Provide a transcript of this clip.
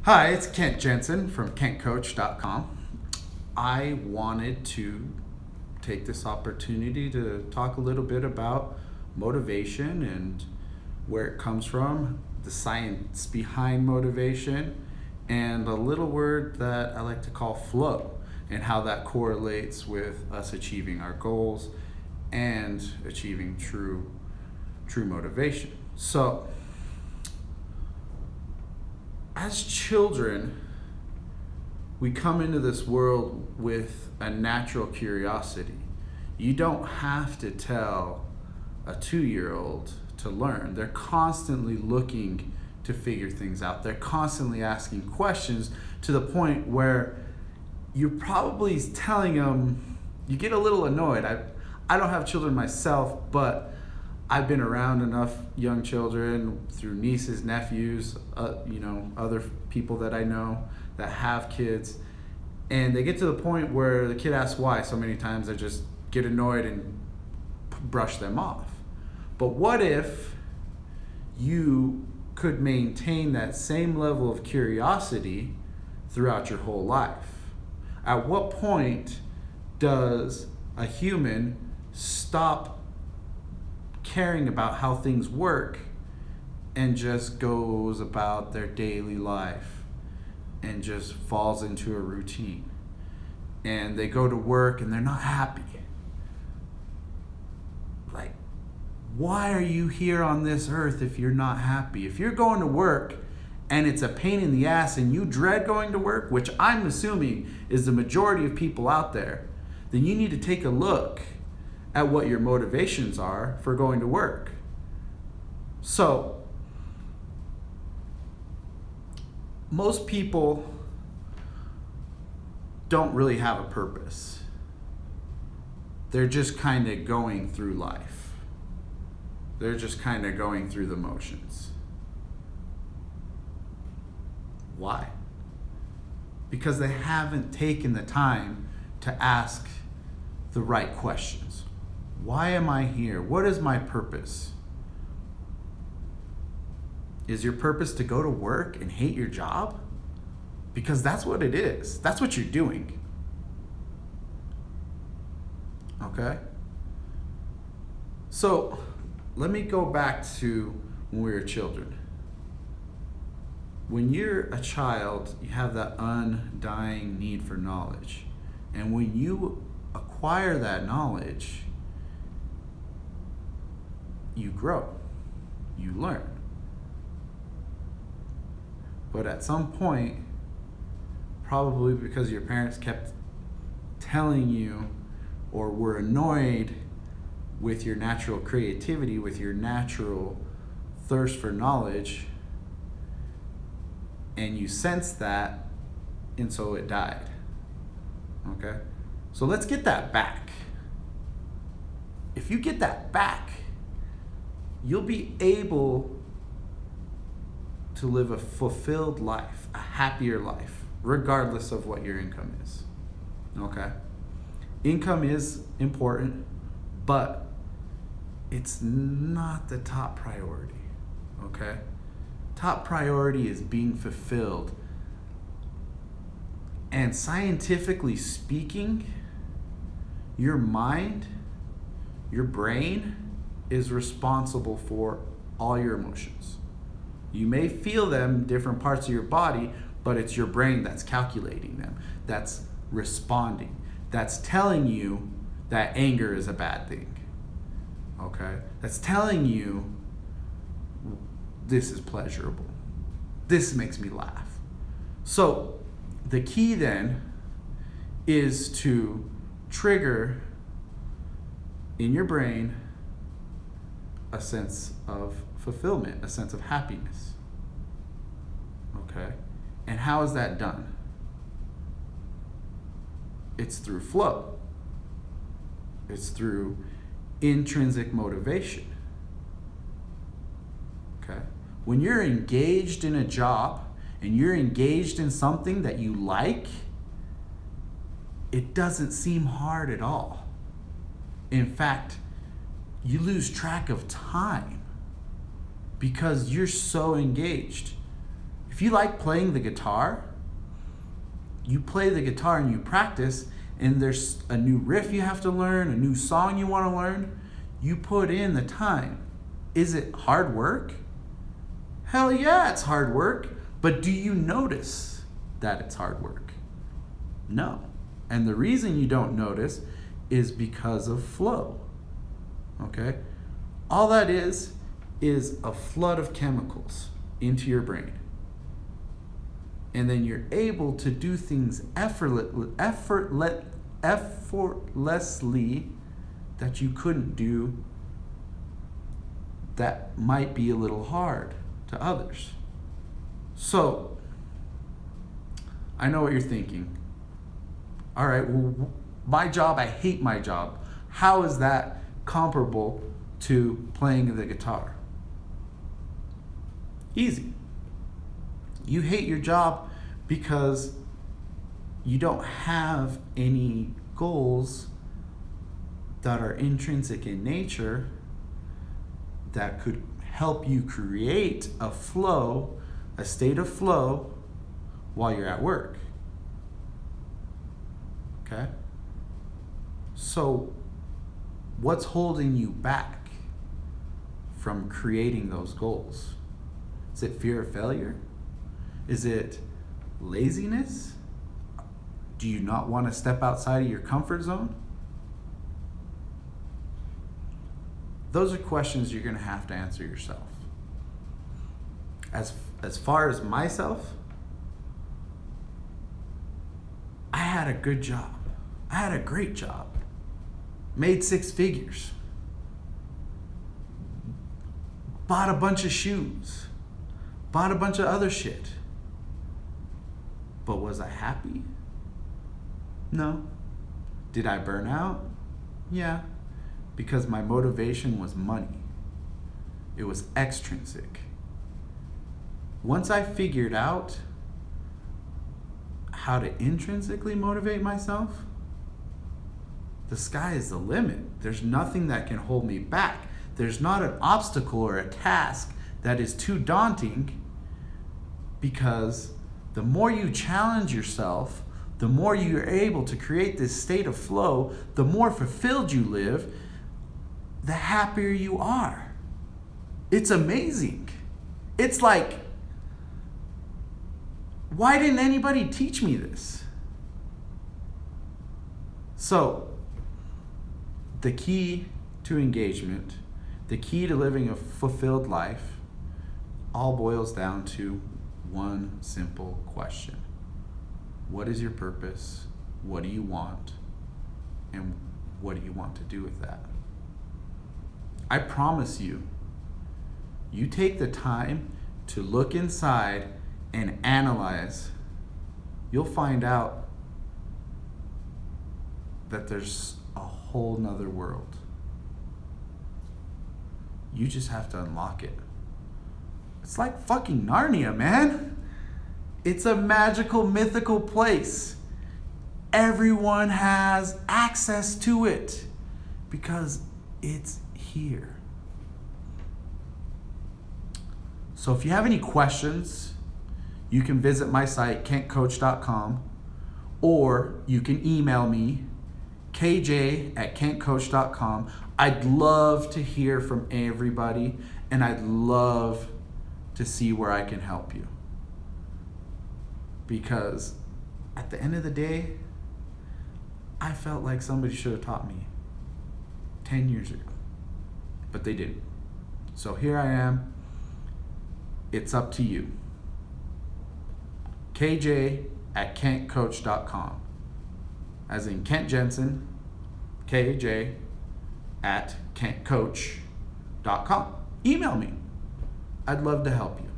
Hi, it's Kent Jensen from KentCoach.com. I wanted to take this opportunity to talk a little bit about motivation and where it comes from, the science behind motivation, and a little word that I like to call flow, and how that correlates with us achieving our goals and achieving true motivation. So, as children, we come into this world with a natural curiosity. You don't have to tell a 2-year-old to learn. They're constantly looking to figure things out. They're constantly asking questions to the point where you're probably telling them, you get a little annoyed. I don't have children myself, but I've been around enough young children through nieces, nephews, other people that I know that have kids. And they get to the point where the kid asks why so many times, they just get annoyed and brush them off. But what if you could maintain that same level of curiosity throughout your whole life? At what point does a human stop caring about how things work and just goes about their daily life and just falls into a routine? And they go to work and they're not happy. Like, why are you here on this earth if you're not happy? If you're going to work and it's a pain in the ass and you dread going to work, which I'm assuming is the majority of people out there, then you need to take a look at what your motivations are for going to work. So, most people don't really have a purpose. They're just kind of going through life. They're just kind of going through the motions. Why? Because they haven't taken the time to ask the right questions. Why am I here? What is my purpose? Is your purpose to go to work and hate your job? Because that's what it is. That's what you're doing. Okay? So, let me go back to when we were children. When you're a child, you have that undying need for knowledge. And when you acquire that knowledge, you grow, you learn. But at some point, probably because your parents kept telling you or were annoyed with your natural creativity, with your natural thirst for knowledge, and you sensed that, and so it died. Okay? So let's get that back. If you get that back, you'll be able to live a fulfilled life, a happier life, regardless of what your income is. Okay? Income is important, but it's not the top priority. Okay? Top priority is being fulfilled. And scientifically speaking, your mind, your brain, is responsible for all your emotions. You may feel them in different parts of your body, but it's your brain that's calculating them, that's responding, that's telling you that anger is a bad thing. Okay? That's telling you this is pleasurable. This makes me laugh. So the key then is to trigger in your brain a sense of fulfillment, a sense of happiness. Okay? And how is that done? It's through flow. It's through intrinsic motivation. Okay? When you're engaged in a job and you're engaged in something that you like, it doesn't seem hard at all. In fact, you lose track of time because you're so engaged. If you like playing the guitar, you play the guitar and you practice, and there's a new riff you have to learn, a new song you want to learn, you put in the time. Is it hard work? Hell yeah, it's hard work. But do you notice that it's hard work? No. And the reason you don't notice is because of flow. Okay? All that is a flood of chemicals into your brain. And then you're able to do things effortlessly that you couldn't do, that might be a little hard to others. So, I know what you're thinking. All right, well, my job, I hate my job. How is that comparable to playing the guitar? Easy. You hate your job because you don't have any goals that are intrinsic in nature that could help you create a flow, a state of flow while you're at work. Okay? So, what's holding you back from creating those goals? Is it fear of failure? Is it laziness? Do you not want to step outside of your comfort zone? Those are questions you're going to have to answer yourself. As far as myself, I had a good job. I had a great job. Made 6 figures. Bought a bunch of shoes. Bought a bunch of other shit. But was I happy? No. Did I burn out? Yeah. Because my motivation was money. It was extrinsic. Once I figured out how to intrinsically motivate myself, the sky is the limit. There's nothing that can hold me back. There's not an obstacle or a task that is too daunting, because the more you challenge yourself, the more you're able to create this state of flow, the more fulfilled you live, the happier you are. It's amazing. It's like, why didn't anybody teach me this? So, the key to engagement, the key to living a fulfilled life, all boils down to one simple question. What is your purpose? What do you want? And what do you want to do with that? I promise you, you take the time to look inside and analyze, you'll find out that there's a whole nother world. You just have to unlock it. It's like fucking Narnia, man. It's a magical, mythical place. Everyone has access to it because it's here. So if you have any questions, you can visit my site, KentCoach.com, or you can email me, KJ@KentCoach.com. I'd love to hear from everybody, and I'd love to see where I can help you. Because at the end of the day, I felt like somebody should have taught me 10 years ago, but they didn't. So here I am. It's up to you. KJ@KentCoach.com. As in Kent Jensen, KJ@KentCoach.com. Email me. I'd love to help you.